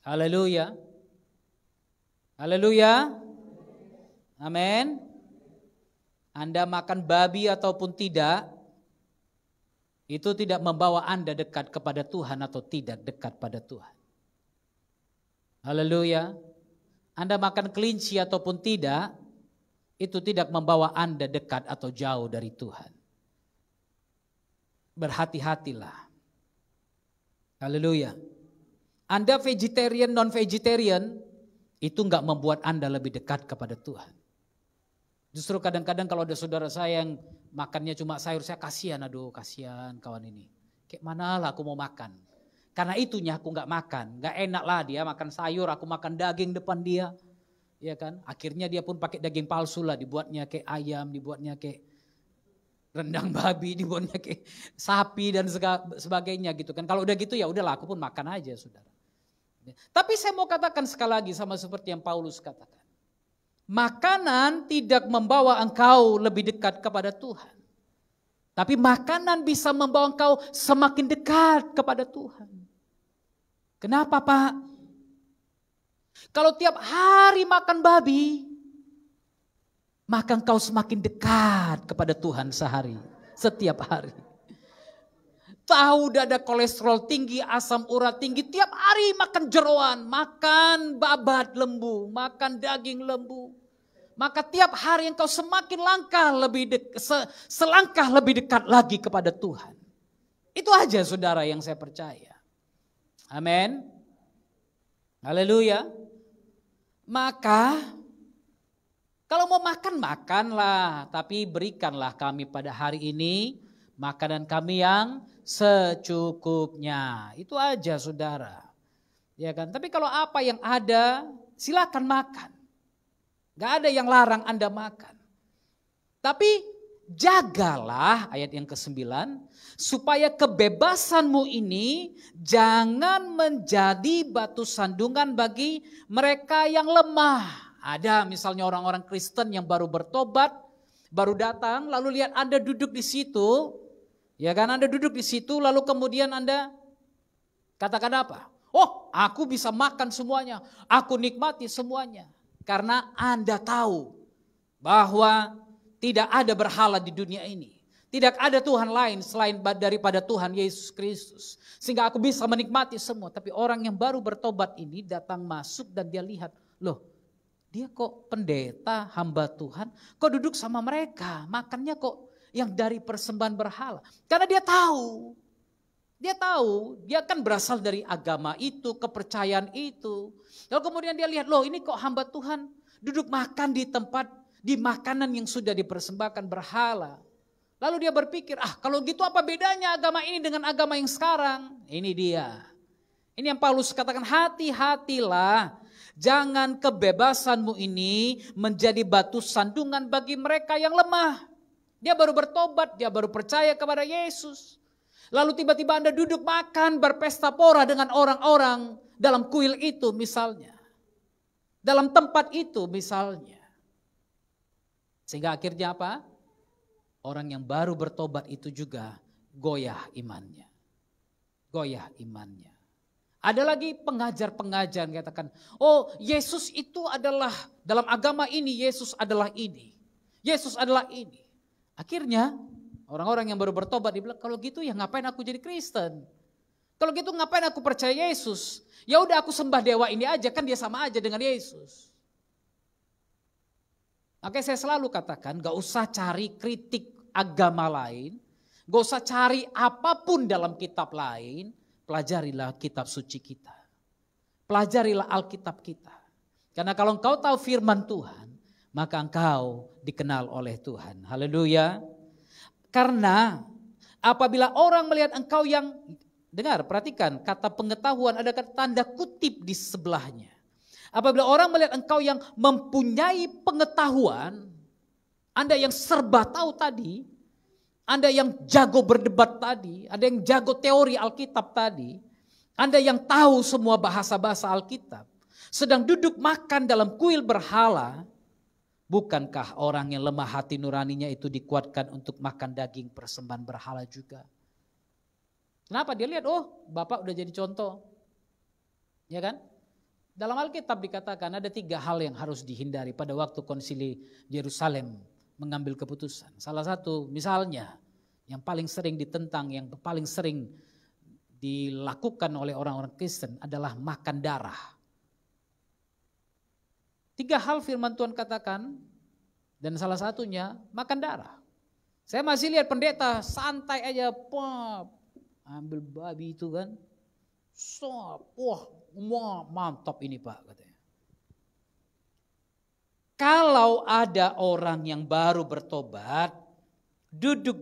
Haleluya. Haleluya. Amin. Anda makan babi ataupun tidak, itu tidak membawa Anda dekat kepada Tuhan atau tidak dekat pada Tuhan. Haleluya. Anda makan kelinci ataupun tidak, itu tidak membawa Anda dekat atau jauh dari Tuhan. Berhati-hatilah. Haleluya. Anda vegetarian, non-vegetarian, itu enggak membuat Anda lebih dekat kepada Tuhan. Justru kadang-kadang kalau ada saudara saya yang makannya cuma sayur, saya kasihan, aduh kasihan kawan ini. Kayak mana lah aku mau makan. Karena itunya aku gak makan, gak enak lah dia makan sayur, aku makan daging depan dia. Ya kan, akhirnya dia pun pakai daging palsu lah, dibuatnya kayak ayam, dibuatnya kayak rendang babi, dibuatnya kayak sapi dan sebagainya gitu kan. Kalau udah gitu ya udahlah aku pun makan aja saudara. Tapi saya mau katakan sekali lagi sama seperti yang Paulus katakan. Makanan tidak membawa engkau lebih dekat kepada Tuhan. Tapi makanan bisa membawa engkau semakin dekat kepada Tuhan. Kenapa Pak? Kalau tiap hari makan babi, maka engkau semakin dekat kepada Tuhan setiap hari. Tahu udah ada kolesterol tinggi, asam urat tinggi, tiap hari makan jeroan, makan babat lembu, makan daging lembu. Maka tiap hari engkau semakin selangkah lebih dekat lagi kepada Tuhan. Itu aja saudara yang saya percaya. Amin. Haleluya. Maka kalau mau makan, makanlah. Tapi berikanlah kami pada hari ini makanan kami yang secukupnya. Itu aja saudara. Ya kan? Tapi kalau apa yang ada, silakan makan. Gak ada yang larang Anda makan. Tapi jagalah ayat yang ke-9. Supaya kebebasanmu ini jangan menjadi batu sandungan bagi mereka yang lemah. Ada misalnya orang-orang Kristen yang baru bertobat, baru datang, lalu lihat Anda duduk di situ. Ya kan, Anda duduk di situ lalu kemudian Anda katakan apa? Oh, aku bisa makan semuanya, aku nikmati semuanya. Karena Anda tahu bahwa tidak ada berhala di dunia ini. Tidak ada Tuhan lain selain daripada Tuhan Yesus Kristus. Sehingga aku bisa menikmati semua. Tapi orang yang baru bertobat ini datang masuk dan dia lihat, loh dia kok pendeta hamba Tuhan, kok duduk sama mereka, makannya kok yang dari persembahan berhala. Karena dia tahu, dia kan berasal dari agama itu, kepercayaan itu. Lalu kemudian dia lihat, loh ini kok hamba Tuhan duduk makan di tempat, di makanan yang sudah dipersembahkan berhala. Lalu dia berpikir, kalau gitu apa bedanya agama ini dengan agama yang sekarang? Ini dia. Ini yang Paulus katakan, hati-hatilah. Jangan kebebasanmu ini menjadi batu sandungan bagi mereka yang lemah. Dia baru bertobat, dia baru percaya kepada Yesus. Lalu tiba-tiba Anda duduk makan berpesta pora dengan orang-orang dalam kuil itu misalnya. Dalam tempat itu misalnya. Sehingga akhirnya apa? Orang yang baru bertobat itu juga goyah imannya. Goyah imannya. Ada lagi pengajar-pengajar yang katakan, oh Yesus itu adalah, dalam agama ini Yesus adalah ini. Yesus adalah ini. Akhirnya orang-orang yang baru bertobat dibilang, kalau gitu ya ngapain aku jadi Kristen? Kalau gitu ngapain aku percaya Yesus? Ya udah aku sembah dewa ini aja, kan dia sama aja dengan Yesus. Makanya saya selalu katakan, gak usah cari kritik agama lain, gak usah cari apapun dalam kitab lain, pelajarilah kitab suci kita. Pelajarilah Alkitab kita. Karena kalau engkau tahu firman Tuhan, maka engkau dikenal oleh Tuhan. Haleluya. Karena apabila orang melihat engkau yang, dengar perhatikan kata pengetahuan ada kata tanda kutip di sebelahnya. Apabila orang melihat engkau yang mempunyai pengetahuan, Anda yang serba tahu tadi, Anda yang jago berdebat tadi, Anda yang jago teori Alkitab tadi, Anda yang tahu semua bahasa-bahasa Alkitab, sedang duduk makan dalam kuil berhala, bukankah orang yang lemah hati nuraninya itu dikuatkan untuk makan daging persembahan berhala juga? Kenapa? Dia lihat, oh Bapak udah jadi contoh. Ya kan? Dalam Alkitab dikatakan ada 3 hal yang harus dihindari pada waktu konsili Yerusalem mengambil keputusan. Salah satu misalnya yang paling sering ditentang, yang paling sering dilakukan oleh orang-orang Kristen adalah makan darah. 3 hal firman Tuhan katakan dan salah satunya makan darah. Saya masih lihat pendeta santai aja, ambil babi itu kan, wah mantap ini Pak katanya. Kalau ada orang yang baru bertobat, duduk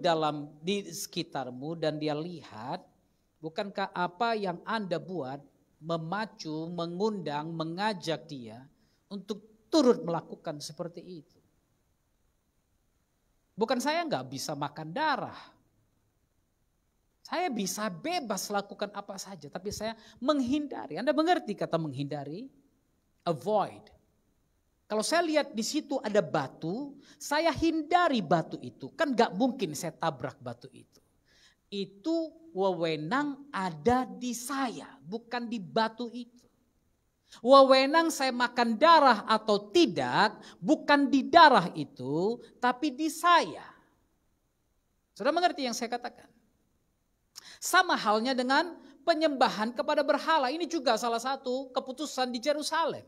di sekitarmu dan dia lihat, bukankah apa yang Anda buat memacu, mengundang, mengajak dia untuk turut melakukan seperti itu? Bukan saya nggak bisa makan darah. Saya bisa bebas lakukan apa saja, tapi saya menghindari. Anda mengerti kata menghindari? Avoid. Kalau saya lihat di situ ada batu, saya hindari batu itu. Kan gak mungkin saya tabrak batu itu. Itu wewenang ada di saya, bukan di batu itu. Wewenang saya makan darah atau tidak, bukan di darah itu, tapi di saya. Sudah mengerti yang saya katakan? Sama halnya dengan penyembahan kepada berhala. Ini juga salah satu keputusan di Yerusalem.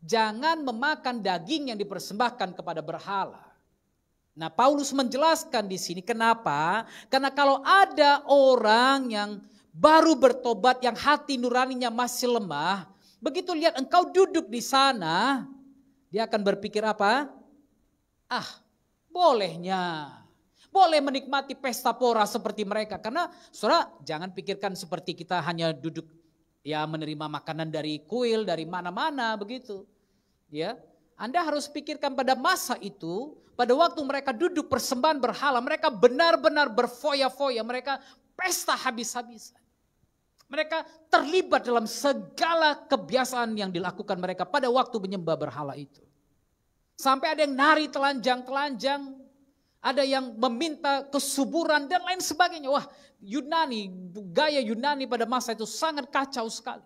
Jangan memakan daging yang dipersembahkan kepada berhala. Nah, Paulus menjelaskan di sini kenapa? Karena kalau ada orang yang baru bertobat, yang hati nuraninya masih lemah, begitu lihat engkau duduk di sana, dia akan berpikir apa? Bolehnya. Boleh menikmati pesta pora seperti mereka. Karena saudara jangan pikirkan seperti kita hanya duduk ya menerima makanan dari kuil, dari mana-mana begitu. Ya, Anda harus pikirkan pada masa itu, pada waktu mereka duduk persembahan berhala, mereka benar-benar berfoya-foya, mereka pesta habis-habisan. Mereka terlibat dalam segala kebiasaan yang dilakukan mereka pada waktu menyembah berhala itu. Sampai ada yang nari telanjang-telanjang, ada yang meminta kesuburan dan lain sebagainya. Wah, Yunani, gaya Yunani pada masa itu sangat kacau sekali.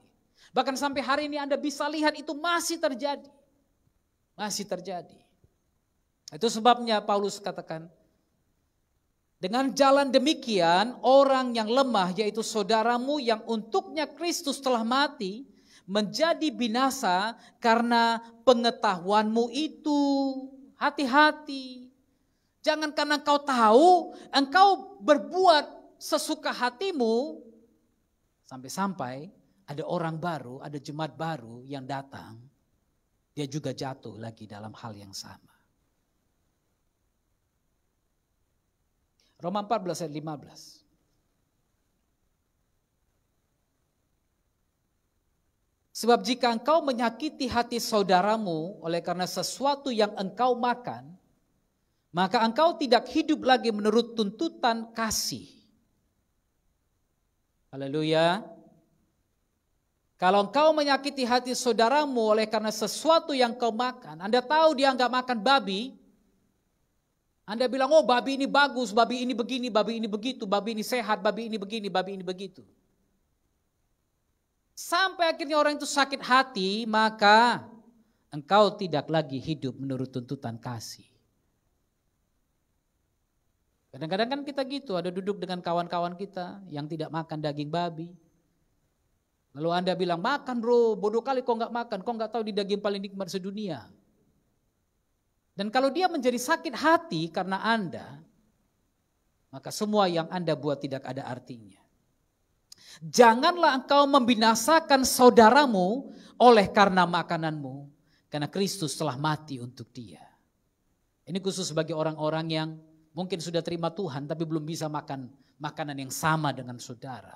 Bahkan sampai hari ini Anda bisa lihat itu masih terjadi. Masih terjadi. Itu sebabnya Paulus katakan, dengan jalan demikian orang yang lemah yaitu saudaramu yang untuknya Kristus telah mati menjadi binasa karena pengetahuanmu itu. Hati-hati. Jangan karena engkau tahu, engkau berbuat sesuka hatimu. Sampai-sampai ada orang baru, ada jemaat baru yang datang. Dia juga jatuh lagi dalam hal yang sama. Roma 14 ayat 15. Sebab jika engkau menyakiti hati saudaramu oleh karena sesuatu yang engkau makan, maka engkau tidak hidup lagi menurut tuntutan kasih. Haleluya. Kalau engkau menyakiti hati saudaramu oleh karena sesuatu yang kau makan, Anda tahu dia enggak makan babi, Anda bilang, oh babi ini bagus, babi ini begini, babi ini begitu, babi ini sehat, babi ini begini, babi ini begitu. Sampai akhirnya orang itu sakit hati, maka engkau tidak lagi hidup menurut tuntutan kasih. Kadang-kadang kan kita gitu, ada duduk dengan kawan-kawan kita yang tidak makan daging babi. Lalu Anda bilang, makan bro, bodoh kali kau gak makan, kau gak tahu di daging paling nikmat sedunia. Dan kalau dia menjadi sakit hati karena Anda, maka semua yang Anda buat tidak ada artinya. Janganlah engkau membinasakan saudaramu oleh karena makananmu, karena Kristus telah mati untuk dia. Ini khusus bagi orang-orang yang mungkin sudah terima Tuhan tapi belum bisa makan makanan yang sama dengan saudara.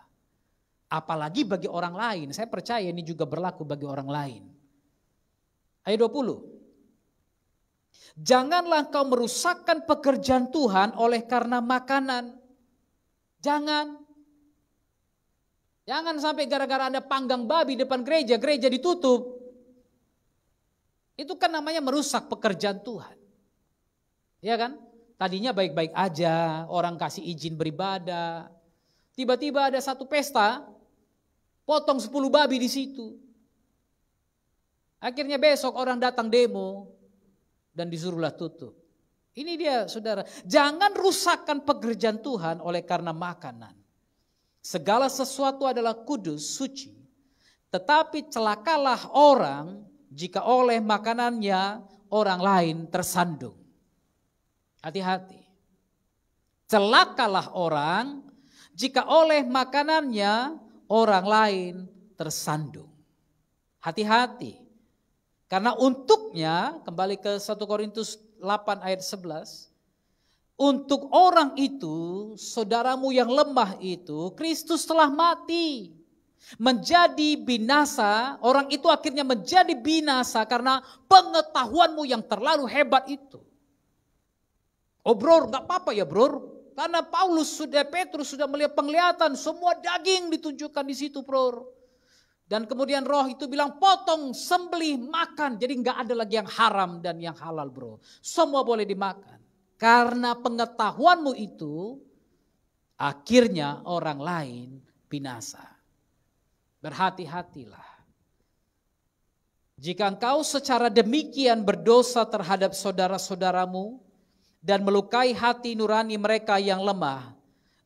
Apalagi bagi orang lain, saya percaya ini juga berlaku bagi orang lain. Ayat 20. Janganlah engkau merusakkan pekerjaan Tuhan oleh karena makanan. Jangan sampai gara-gara Anda panggang babi depan gereja, gereja ditutup. Itu kan namanya merusak pekerjaan Tuhan. Ya kan? Tadinya baik-baik aja, orang kasih izin beribadah. Tiba-tiba ada satu pesta, potong 10 babi di situ. Akhirnya besok orang datang demo dan disuruhlah tutup. Ini dia saudara, jangan rusakkan pekerjaan Tuhan oleh karena makanan. Segala sesuatu adalah kudus, suci. Tetapi celakalah orang jika oleh makanannya orang lain tersandung. Hati-hati. Celakalah orang jika oleh makanannya orang lain tersandung. Hati-hati. Karena untuknya, kembali ke 1 Korintus 8 ayat 11. Untuk orang itu, saudaramu yang lemah itu, Kristus telah mati. Menjadi binasa, orang itu akhirnya menjadi binasa karena pengetahuanmu yang terlalu hebat itu. Oh bro, gak apa-apa ya bro. Karena Petrus sudah melihat penglihatan, semua daging ditunjukkan di situ bro. Dan kemudian roh itu bilang potong, sembelih, makan. Jadi gak ada lagi yang haram dan yang halal bro. Semua boleh dimakan. Karena pengetahuanmu itu, akhirnya orang lain binasa. Berhati-hatilah. Jika engkau secara demikian berdosa terhadap saudara-saudaramu, dan melukai hati nurani mereka yang lemah,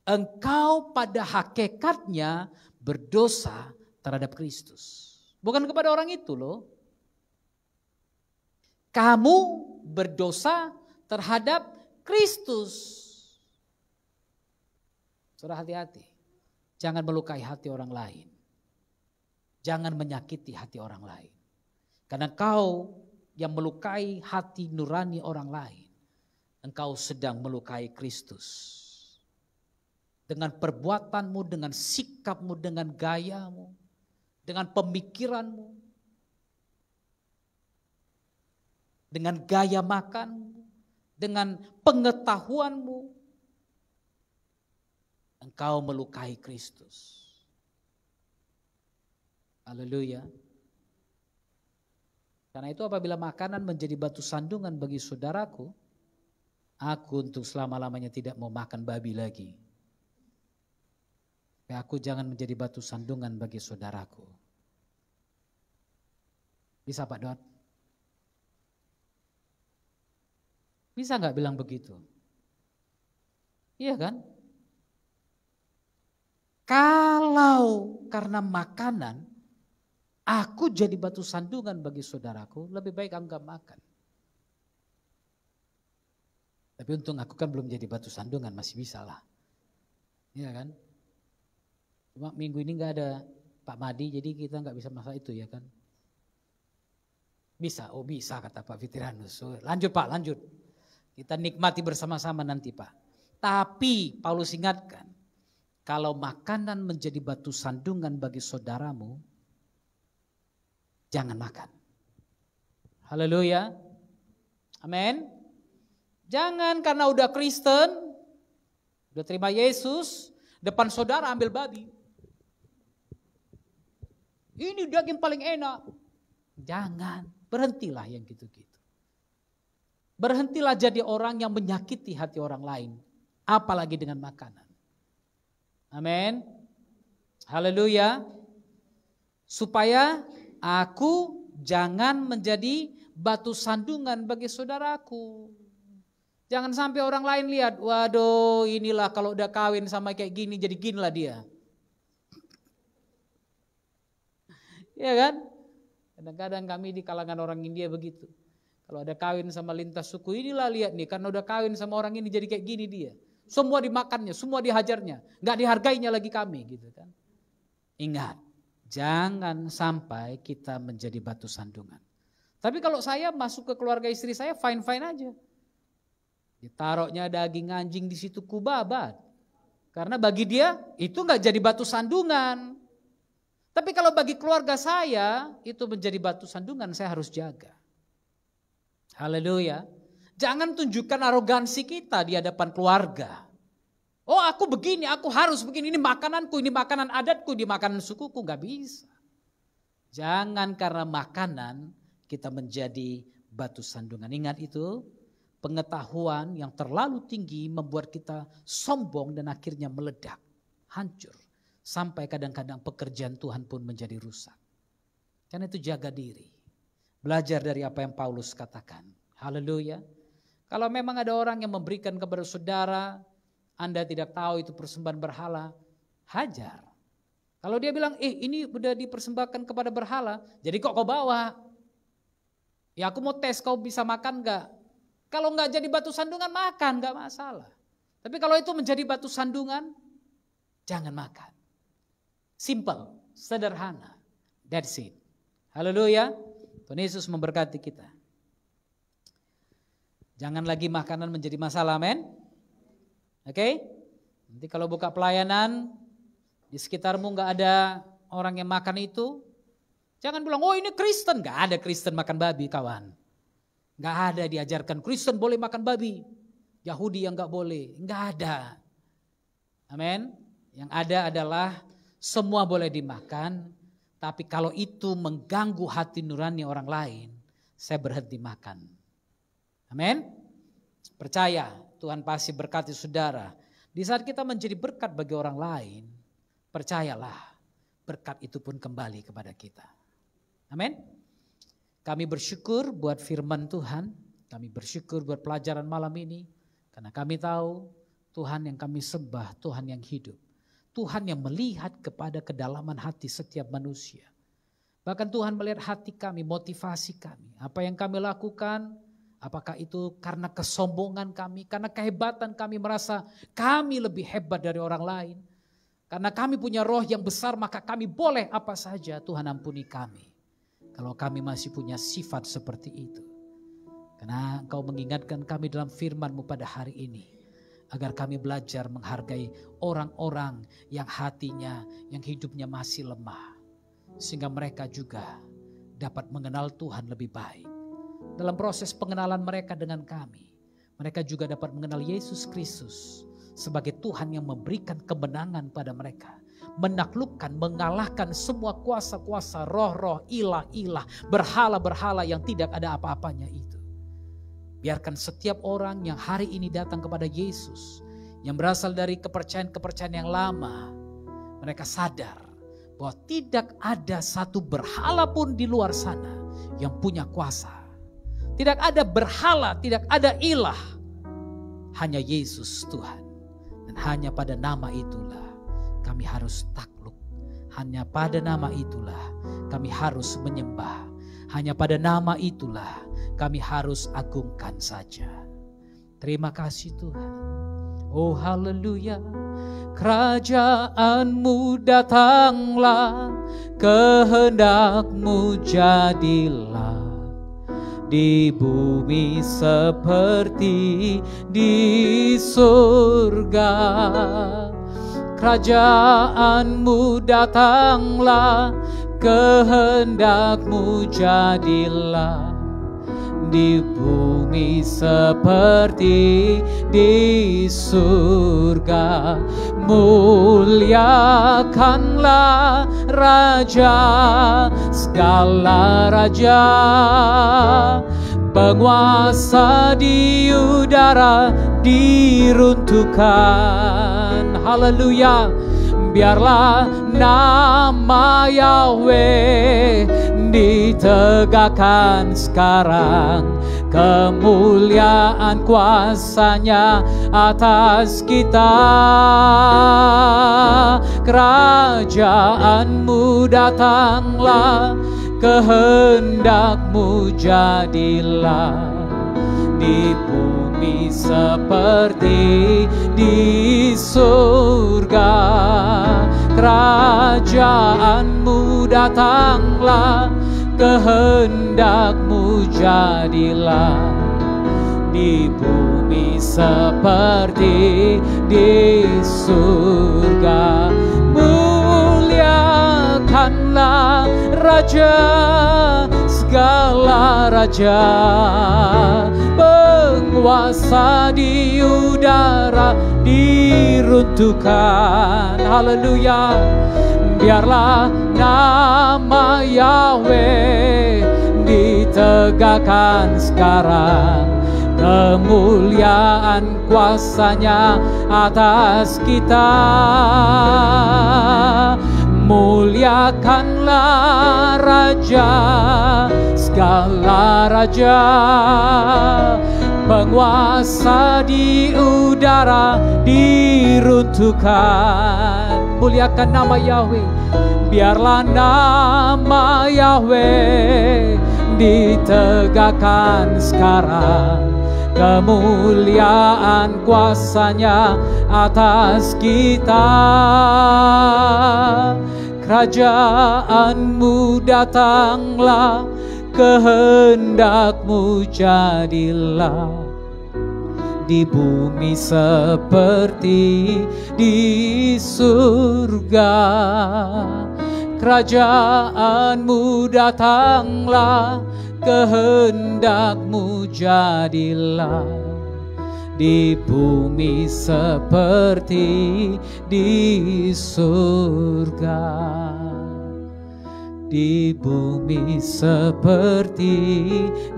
engkau pada hakikatnya berdosa terhadap Kristus. Bukan kepada orang itu loh. Kamu berdosa terhadap Kristus. Saudara hati-hati. Jangan melukai hati orang lain. Jangan menyakiti hati orang lain. Karena kau yang melukai hati nurani orang lain, engkau sedang melukai Kristus. Dengan perbuatanmu, dengan sikapmu, dengan gayamu, dengan pemikiranmu, dengan gaya makanmu, dengan pengetahuanmu, engkau melukai Kristus. Haleluya. Karena itu apabila makanan menjadi batu sandungan bagi saudaraku, aku untuk selama-lamanya tidak mau makan babi lagi. Aku jangan menjadi batu sandungan bagi saudaraku. Bisa Pak Dot? Bisa gak bilang begitu? Iya kan? Kalau karena makanan, aku jadi batu sandungan bagi saudaraku, lebih baik enggak makan. Tapi untung aku kan belum jadi batu sandungan, masih bisa lah. Iya kan? Cuma minggu ini gak ada Pak Madi, jadi kita gak bisa masak itu ya kan. Bisa, oh bisa kata Pak Fitranus. Lanjut Pak, lanjut. Kita nikmati bersama-sama nanti Pak. Tapi Paulus ingatkan, kalau makanan menjadi batu sandungan bagi saudaramu, jangan makan. Haleluya. Amin. Jangan karena udah Kristen, udah terima Yesus, depan saudara ambil babi. Ini daging paling enak. Jangan, berhentilah yang gitu-gitu. Berhentilah jadi orang yang menyakiti hati orang lain, apalagi dengan makanan. Amin. Haleluya. Supaya aku jangan menjadi batu sandungan bagi saudaraku. Jangan sampai orang lain lihat, waduh inilah kalau udah kawin sama kayak gini jadi ginilah dia. Iya kan? Kadang-kadang kami di kalangan orang India begitu. Kalau ada kawin sama lintas suku, inilah lihat nih karena udah kawin sama orang ini jadi kayak gini dia. Semua dimakannya, semua dihajarnya, nggak dihargainya lagi kami gitu kan. Ingat, jangan sampai kita menjadi batu sandungan. Tapi kalau saya masuk ke keluarga istri saya fine-fine aja. Ditaruhnya daging anjing di situ kubabat. Karena bagi dia itu nggak jadi batu sandungan. Tapi kalau bagi keluarga saya itu menjadi batu sandungan, saya harus jaga. Haleluya. Jangan tunjukkan arogansi kita di hadapan keluarga. Oh aku begini, aku harus begini, ini makananku, ini makanan adatku, ini makanan sukuku, gak bisa. Jangan karena makanan kita menjadi batu sandungan. Ingat itu, pengetahuan yang terlalu tinggi membuat kita sombong dan akhirnya meledak, hancur. Sampai kadang-kadang pekerjaan Tuhan pun menjadi rusak. Karena itu jaga diri. Belajar dari apa yang Paulus katakan. Haleluya. Kalau memang ada orang yang memberikan kepada saudara, Anda tidak tahu itu persembahan berhala, hajar. Kalau dia bilang, ini udah dipersembahkan kepada berhala, jadi kok kau bawa? Ya aku mau tes kau bisa makan gak? Kalau gak jadi batu sandungan makan, gak masalah. Tapi kalau itu menjadi batu sandungan, jangan makan. Simple, sederhana. That's it. Haleluya. Tuhan Yesus memberkati kita. Jangan lagi makanan menjadi masalah, amin. Oke? Nanti kalau buka pelayanan, di sekitarmu gak ada orang yang makan itu, jangan bilang, oh ini Kristen. Gak ada Kristen makan babi, kawan. Gak ada diajarkan Kristen boleh makan babi. Yahudi yang gak boleh. Gak ada. Amin. Yang ada adalah semua boleh dimakan, tapi kalau itu mengganggu hati nurani orang lain, saya berhenti makan. Amin. Percaya Tuhan pasti berkati saudara. Di saat kita menjadi berkat bagi orang lain, percayalah berkat itu pun kembali kepada kita. Amin. Kami bersyukur buat firman Tuhan. Kami bersyukur buat pelajaran malam ini. Karena kami tahu Tuhan yang kami sembah, Tuhan yang hidup. Tuhan yang melihat kepada kedalaman hati setiap manusia. Bahkan Tuhan melihat hati kami, motivasi kami. Apa yang kami lakukan, apakah itu karena kesombongan kami, karena kehebatan kami merasa kami lebih hebat dari orang lain. Karena kami punya roh yang besar maka kami boleh apa saja. Tuhan ampuni kami. Kalau kami masih punya sifat seperti itu. Karena Engkau mengingatkan kami dalam firman-Mu pada hari ini. Agar kami belajar menghargai orang-orang yang hatinya, yang hidupnya masih lemah. Sehingga mereka juga dapat mengenal Tuhan lebih baik. Dalam proses pengenalan mereka dengan kami, mereka juga dapat mengenal Yesus Kristus sebagai Tuhan yang memberikan kemenangan pada mereka. Menaklukkan, mengalahkan semua kuasa-kuasa, roh-roh, ilah-ilah, berhala-berhala yang tidak ada apa-apanya itu. Biarkan setiap orang yang hari ini datang kepada Yesus, yang berasal dari kepercayaan-kepercayaan yang lama, mereka sadar bahwa tidak ada satu berhala pun di luar sana yang punya kuasa. Tidak ada berhala, tidak ada ilah. Hanya Yesus Tuhan. Dan hanya pada nama itulah kami harus takluk. Hanya pada nama itulah kami harus menyembah. Hanya pada nama itulah kami harus agungkan saja. Terima kasih Tuhan. Oh haleluya. Kerajaan-Mu datanglah, kehendak-Mu jadilah. Di bumi seperti di surga. Kerajaan-Mu datanglah, kehendak-Mu jadilah. Di bumi seperti di surga. Muliakanlah Raja, segala raja, penguasa di udara diruntuhkan. Haleluya. Biarlah nama Yahweh ditegakkan sekarang. Kemuliaan kuasa-Nya atas kita. Kerajaan-Mu datanglah, kehendak-Mu jadilah. Di bumi seperti di surga. Kerajaan-Mu datanglah, kehendak-Mu jadilah. Di bumi seperti di surga. Muliakanlah Raja, segala raja, penguasa di udara diruntuhkan. Haleluya. Biarlah nama Yahweh ditegakkan sekarang. Kemuliaan kuasanya atas kita. Muliakanlah Raja, segala raja, penguasa di udara diruntuhkan. Muliakan nama Yahweh. Biarlah nama Yahweh ditegakkan sekarang. Kemuliaan kuasanya atas kita. Kerajaanmu datanglah, kehendakmu jadilah di bumi seperti di surga. Kerajaanmu datanglah, kehendakmu jadilah di bumi seperti di surga. Di bumi seperti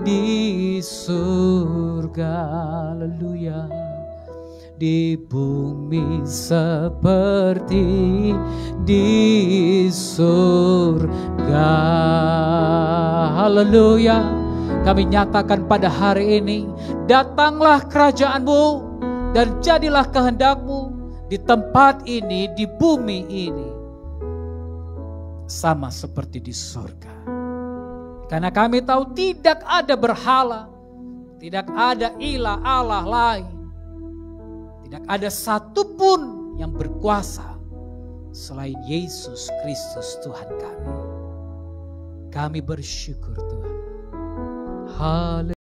di surga. Haleluya. Di bumi seperti di surga. Haleluya. Kami nyatakan pada hari ini, datanglah kerajaanmu dan jadilah kehendakmu di tempat ini, di bumi ini, sama seperti di surga. Karena kami tahu tidak ada berhala, tidak ada ilah Allah lain, tidak ada satupun yang berkuasa selain Yesus Kristus Tuhan kami. Kami bersyukur Tuhan. Haleluya.